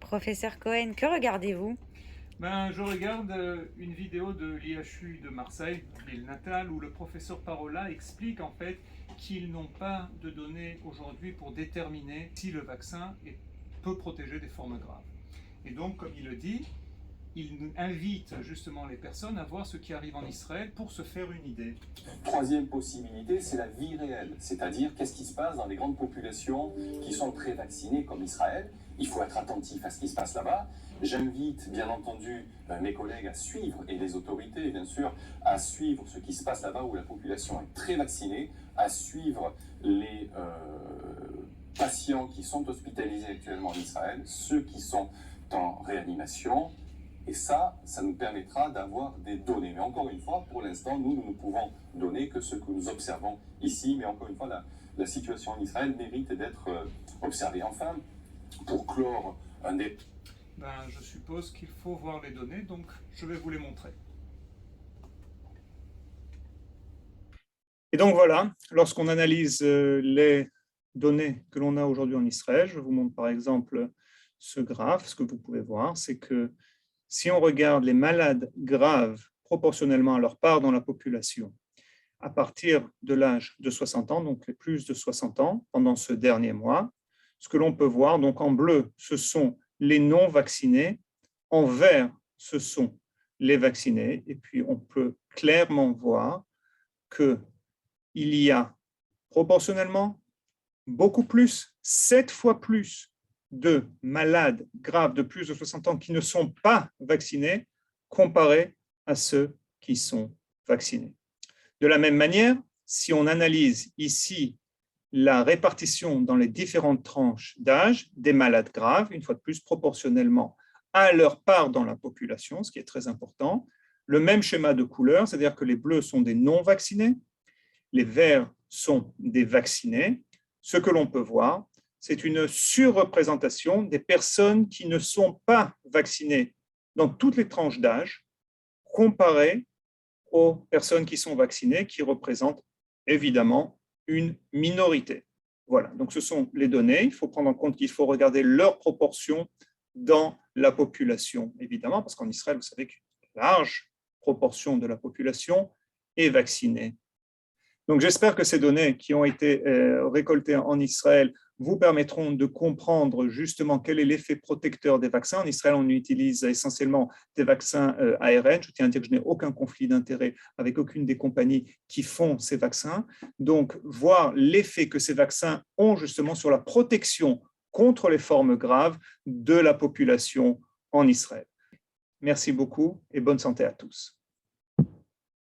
Professeur Cohen, que regardez-vous? Je regarde une vidéo de l'IHU de Marseille, l'île natale, où le professeur Parola explique en fait qu'ils n'ont pas de données aujourd'hui pour déterminer si le vaccin peut protéger des formes graves. Et donc, comme il le dit, il invite justement les personnes à voir ce qui arrive en Israël pour se faire une idée. Troisième possibilité, c'est la vie réelle, c'est-à-dire qu'est-ce qui se passe dans les grandes populations qui sont très vaccinées comme Israël. Il faut être attentif à ce qui se passe là-bas. J'invite bien entendu mes collègues à suivre, et les autorités bien sûr, à suivre ce qui se passe là-bas où la population est très vaccinée, à suivre les patients qui sont hospitalisés actuellement en Israël, ceux qui sont en réanimation. Et ça nous permettra d'avoir des données. Mais encore une fois, pour l'instant, nous ne pouvons donner que ce que nous observons ici. Mais encore une fois, la situation en Israël mérite d'être observée. Enfin, pour clore un des... Je suppose qu'il faut voir les données, donc je vais vous les montrer. Et donc voilà, lorsqu'on analyse les données que l'on a aujourd'hui en Israël, je vous montre par exemple ce graphe. Ce que vous pouvez voir, c'est que si on regarde les malades graves proportionnellement à leur part dans la population, à partir de l'âge de 60 ans, donc les plus de 60 ans, pendant ce dernier mois, ce que l'on peut voir, donc en bleu, ce sont les non-vaccinés, en vert, ce sont les vaccinés, et puis on peut clairement voir qu'il y a proportionnellement beaucoup plus, 7 fois plus de malades graves de plus de 60 ans qui ne sont pas vaccinés comparé à ceux qui sont vaccinés. De la même manière, si on analyse ici la répartition dans les différentes tranches d'âge des malades graves, une fois de plus proportionnellement à leur part dans la population, ce qui est très important, le même schéma de couleur, c'est-à-dire que les bleus sont des non-vaccinés, les verts sont des vaccinés. Ce que l'on peut voir, c'est une surreprésentation des personnes qui ne sont pas vaccinées dans toutes les tranches d'âge, comparées aux personnes qui sont vaccinées, qui représentent évidemment une minorité. Voilà, donc ce sont les données. Il faut prendre en compte qu'il faut regarder leur proportion dans la population, évidemment, parce qu'en Israël, vous savez qu'une large proportion de la population est vaccinée. Donc, j'espère que ces données qui ont été récoltées en Israël vous permettront de comprendre justement quel est l'effet protecteur des vaccins. En Israël, on utilise essentiellement des vaccins ARN. Je tiens à dire que je n'ai aucun conflit d'intérêt avec aucune des compagnies qui font ces vaccins. Donc, voir l'effet que ces vaccins ont justement sur la protection contre les formes graves de la population en Israël. Merci beaucoup et bonne santé à tous.